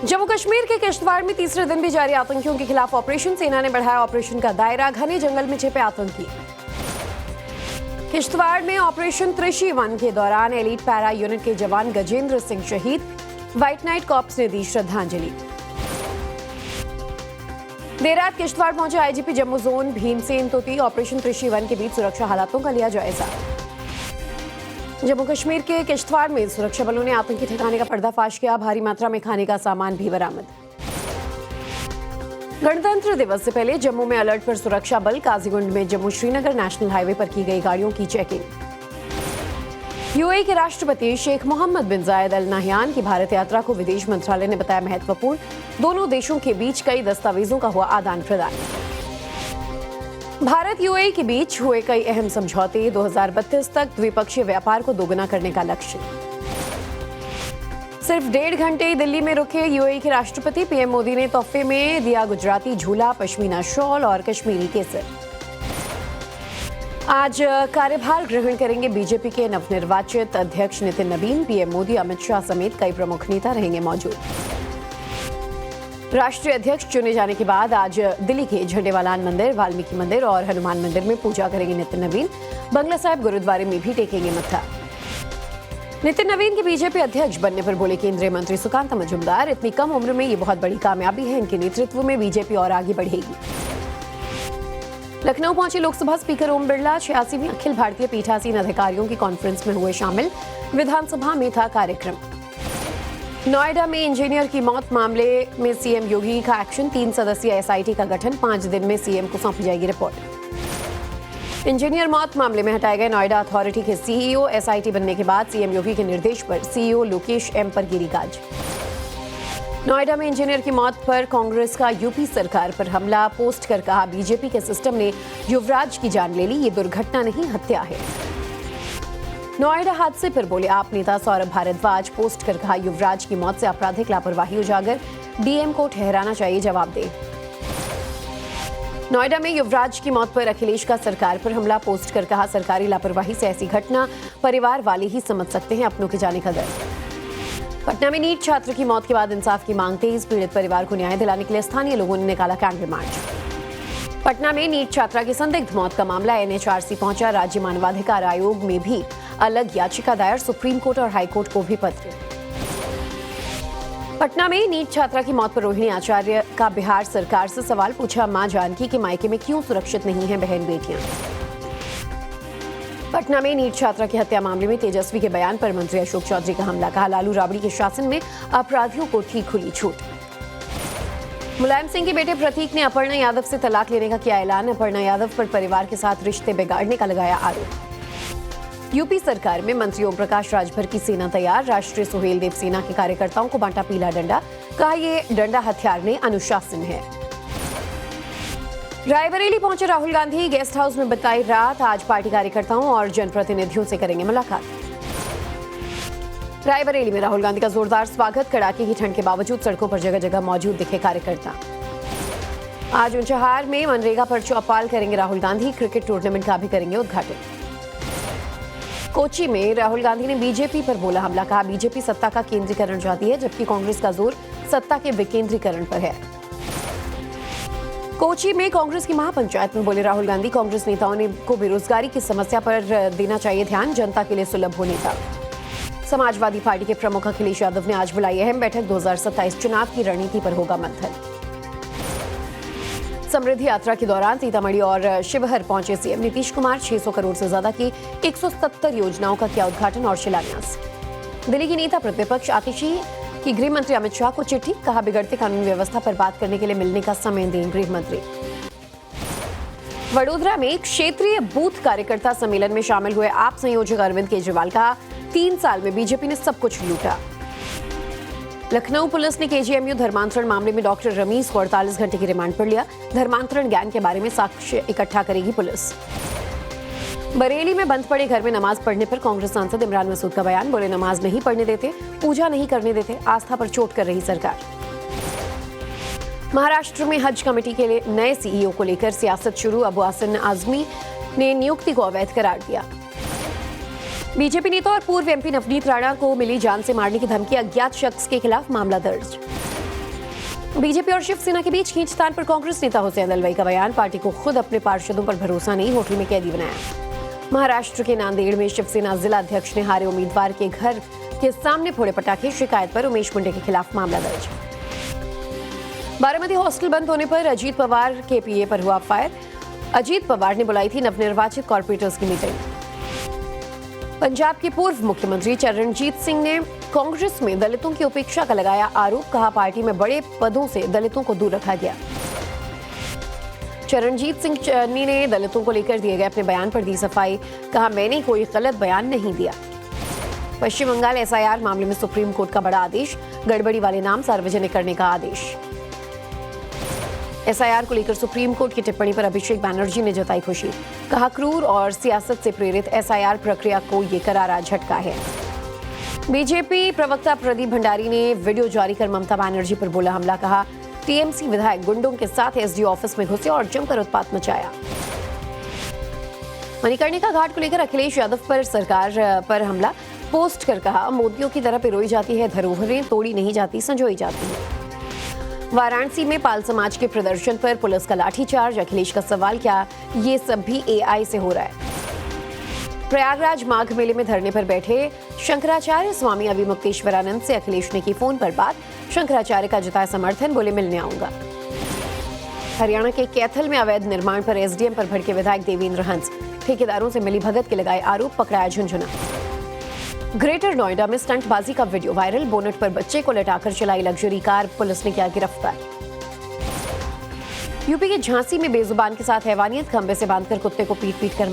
जम्मू कश्मीर के किश्तवाड़ में तीसरे दिन भी जारी आतंकियों के खिलाफ ऑपरेशन। सेना ने बढ़ाया ऑपरेशन का दायरा, घने जंगल में छिपे आतंकी। किश्तवाड़ में ऑपरेशन त्रिशी 1 के दौरान एलीट पैरा यूनिट के जवान गजेंद्र सिंह शहीद, व्हाइट नाइट कॉर्प्स ने दी श्रद्धांजलि। देर रात किश्तवाड़ पहुंचे IGP Jammu zone Bhimsen Toti, operation Trishi 1 के बीच सुरक्षा हालातों का लिया जायजा। जम्मू कश्मीर के किश्तवाड़ में सुरक्षा बलों ने आतंकी ठिकाने का पर्दाफाश किया, भारी मात्रा में खाने का सामान भी बरामद। गणतंत्र दिवस से पहले जम्मू में अलर्ट पर सुरक्षा बल, काजीगुंड में जम्मू श्रीनगर नेशनल हाईवे पर की गई गाड़ियों की चेकिंग। यूएई के राष्ट्रपति शेख मोहम्मद बिन जायद अल नाहयान की भारत यात्रा को विदेश मंत्रालय ने बताया महत्वपूर्ण, दोनों देशों के बीच कई दस्तावेजों का हुआ आदान प्रदान। भारत यूएई के बीच हुए कई अहम समझौते, 2032 तक द्विपक्षीय व्यापार को दोगुना करने का लक्ष्य। सिर्फ 1.5 घंटे ही दिल्ली में रुके यूएई के राष्ट्रपति, पीएम मोदी ने तोहफे में दिया गुजराती झूला, पश्मीना शॉल और कश्मीरी केसर। आज कार्यभार ग्रहण करेंगे बीजेपी के नवनिर्वाचित अध्यक्ष नितिन नवीन, पीएम मोदी, अमित शाह समेत कई प्रमुख नेता रहेंगे मौजूद। राष्ट्रीय अध्यक्ष चुने जाने के बाद आज दिल्ली के झंडेवालान मंदिर, वाल्मीकि मंदिर और हनुमान मंदिर में पूजा करेंगे नितिन नवीन। बंगला साहिब गुरुद्वारे में भी टेकेंगे मत्था। नितिन नवीन के बीजेपी अध्यक्ष बनने पर बोले केंद्रीय मंत्री सुकांता मजूमदार, इतनी कम उम्र में ये बहुत बड़ी कामयाबी है, इनके नेतृत्व में बीजेपी और आगे बढ़ेगी। लखनऊ पहुंचे लोकसभा स्पीकर ओम बिरला, 86वीं अखिल भारतीय पीठासीन अधिकारियों की कॉन्फ्रेंस में हुए शामिल, विधानसभा में था कार्यक्रम। नोएडा में इंजीनियर की मौत मामले में सीएम योगी का एक्शन, 3 सदस्यीय एसआईटी का गठन, 5 दिन में सीएम को सौंपी जाएगी रिपोर्ट। इंजीनियर मौत मामले में हटाए गए नोएडा अथॉरिटी के सीईओ, एसआईटी बनने के बाद सीएम योगी के निर्देश पर सीईओ लोकेश एम पर गिरी गाज। नोएडा में इंजीनियर की मौत पर कांग्रेस का यूपी सरकार पर हमला, पोस्ट कर कहा बीजेपी के सिस्टम ने युवराज की जान ले ली, ये दुर्घटना नहीं हत्या है। नोएडा हादसे पर बोले आप नेता सौरभ भारद्वाज, पोस्ट कर कहा युवराज की मौत से आपराधिक लापरवाही उजागर, डीएम को ठहराना चाहिए जवाबदेह। नोएडा में युवराज की मौत पर अखिलेश का सरकार पर हमला, पोस्ट कर कहा सरकारी लापरवाही से ऐसी घटना परिवार वाले ही समझ सकते हैं अपनों के जाने का दर्द। पटना में नीट छात्र की मौत के बाद इंसाफ की मांग तेज, पीड़ित परिवार को न्याय दिलाने के लिए स्थानीय लोगों ने निकाला कैंडल मार्च। पटना में नीट छात्रा की संदिग्ध मौत का मामला एनएचआरसी पहुंचा, राज्य मानवाधिकार आयोग में भी अलग याचिका दायर, सुप्रीम कोर्ट और हाईकोर्ट को भी पत्र। पटना में नीट छात्रा की मौत पर रोहिणी आचार्य का बिहार सरकार से सवाल, पूछा मां जानकी के मायके में क्यों सुरक्षित नहीं है बहन बेटियां। पटना में नीट छात्रा की हत्या मामले में तेजस्वी के बयान पर मंत्री अशोक चौधरी का हमला, कहा लालू राबड़ी के शासन में अपराधियों को ठीक खुली छूट। मुलायम सिंह के बेटे प्रतीक ने अपर्णा यादव से तलाक लेने का किया ऐलान, अपर्णा यादव पर परिवार के साथ रिश्ते बिगाड़ने का लगाया आरोप। यूपी सरकार में मंत्री ओम प्रकाश राजभर की सेना तैयार, राष्ट्रीय सुहेल देव सेना के कार्यकर्ताओं को बांटा पीला डंडा, कहा ये डंडा हथियार नहीं अनुशासन है। रायबरेली पहुंचे राहुल गांधी, गेस्ट हाउस में बिताई रात, आज पार्टी कार्यकर्ताओं और जनप्रतिनिधियों से करेंगे मुलाकात। रायबरेली में राहुल गांधी का जोरदार स्वागत, कड़ाके की ठंड के बावजूद सड़कों पर जगह जगह मौजूद दिखे कार्यकर्ता। आज ऊंचाहार में मनरेगा पर चौपाल करेंगे राहुल गांधी, क्रिकेट टूर्नामेंट का भी करेंगे उद्घाटन। कोची में राहुल गांधी ने बीजेपी पर बोला हमला, कहा बीजेपी सत्ता का केंद्रीकरण चाहती है जबकि कांग्रेस का जोर सत्ता के विकेंद्रीकरण पर है। कोची में कांग्रेस की महापंचायत में बोले राहुल गांधी, कांग्रेस नेताओं को बेरोजगारी की समस्या पर देना चाहिए ध्यान, जनता के लिए सुलभ हो नेता। समाजवादी पार्टी के प्रमुख अखिलेश यादव ने आज बुलाई अहम बैठक, 2027 चुनाव की रणनीति पर होगा मंथन। समृद्धि यात्रा के दौरान सीतामढ़ी और शिवहर पहुंचे सीएम नीतीश कुमार, 600 करोड़ से ज्यादा की 170 योजनाओं का किया उद्घाटन और शिलान्यास। दिल्ली की नेता प्रतिपक्ष आतिशी की गृह मंत्री अमित शाह को चिट्ठी, कहा बिगड़ते कानून व्यवस्था पर बात करने के लिए मिलने का समय दें गृह मंत्री। वडोदरा में क्षेत्रीय बूथ कार्यकर्ता सम्मेलन में शामिल हुए आप संयोजक अरविंद केजरीवाल, का 3 साल में बीजेपी ने सब कुछ लूटा। लखनऊ पुलिस ने केजीएमयू धर्मांतरण मामले में डॉक्टर रमीज को 48 घंटे की रिमांड पर लिया, धर्मांतरण गैंग के बारे में साक्ष्य इकट्ठा करेगी पुलिस। बरेली में बंद पड़े घर में नमाज पढ़ने पर कांग्रेस सांसद इमरान मसूद का बयान, बोले नमाज नहीं पढ़ने देते, पूजा नहीं करने देते, आस्था पर चोट कर रही सरकार। महाराष्ट्र में हज कमेटी के लिए नए सीईओ को लेकर सियासत शुरू, अबू हसन आजमी ने नियुक्ति को अवैध करार दिया। बीजेपी नेता और पूर्व एमपी नवनीत राणा को मिली जान से मारने की धमकी, अज्ञात शख्स के खिलाफ मामला दर्ज। बीजेपी और शिवसेना के बीच खींचतान पर कांग्रेस नेता हुसैन दलवाई का बयान, पार्टी को खुद अपने पार्षदों पर भरोसा नहीं, होटल में कैदी बनाया। महाराष्ट्र के नांदेड़ में शिवसेना जिला अध्यक्ष ने हारे उम्मीदवार के घर के सामने फोड़े पटाखे, शिकायत पर उमेश मुंडे के खिलाफ मामला दर्ज। बारामती हॉस्टल बंद होने पर अजीत पवार के पीए पर हुआ फायर, अजीत पवार ने बुलाई थी नवनिर्वाचित कॉर्पोरेटर्स की मीटिंग। पंजाब के पूर्व मुख्यमंत्री चरणजीत सिंह ने कांग्रेस में दलितों की उपेक्षा का लगाया आरोप, कहा पार्टी में बड़े पदों से दलितों को दूर रखा गया। चरणजीत सिंह चन्नी ने दलितों को लेकर दिए गए अपने बयान पर दी सफाई, कहा मैंने कोई गलत बयान नहीं दिया। पश्चिम बंगाल एसआईआर मामले में सुप्रीम कोर्ट का बड़ा आदेश, गड़बड़ी वाले नाम सार्वजनिक करने का आदेश। एसआईआर को लेकर सुप्रीम कोर्ट की टिप्पणी पर अभिषेक बैनर्जी ने जताई खुशी, कहा क्रूर और सियासत से प्रेरित एसआईआर प्रक्रिया को ये करारा झटका है। बीजेपी प्रवक्ता प्रदीप भंडारी ने वीडियो जारी कर ममता बनर्जी पर बोला हमला, कहा टीएमसी विधायक गुंडों के साथ एसडीओ ऑफिस में घुसे और जमकर उत्पात मचाया। मणिकर्णिका घाट को लेकर अखिलेश यादव पर सरकार पर हमला, पोस्ट कर कहा मोतियों की तरह पिरोई जाती है धरोहरें, तोड़ी नहीं जाती संजोई जाती है। वाराणसी में पाल समाज के प्रदर्शन पर पुलिस का लाठीचार्ज, अखिलेश का सवाल, क्या ये सब भी एआई से हो रहा है। प्रयागराज माघ मेले में धरने पर बैठे शंकराचार्य स्वामी अभिमुक्तेश्वरानंद से अखिलेश ने की फोन पर बात, शंकराचार्य का जताया समर्थन, बोले मिलने आऊंगा। हरियाणा के कैथल में अवैध निर्माण पर एसडीएम पर भड़के विधायक देवेंद्र हंस, ठेकेदारों से मिली भगत के लगाए आरोप, पकड़ाया झुंझुना। ग्रेटर नोएडा में स्टंटबाजी का वीडियो वायरल, बोनट पर बच्चे को लटाकर चलाई लग्जरी कार, पुलिस ने किया गिरफ्तार। यूपी के झांसी में बेजुबान के साथ हैवानियत, खंबे से बांधकर कुत्ते को पीट कर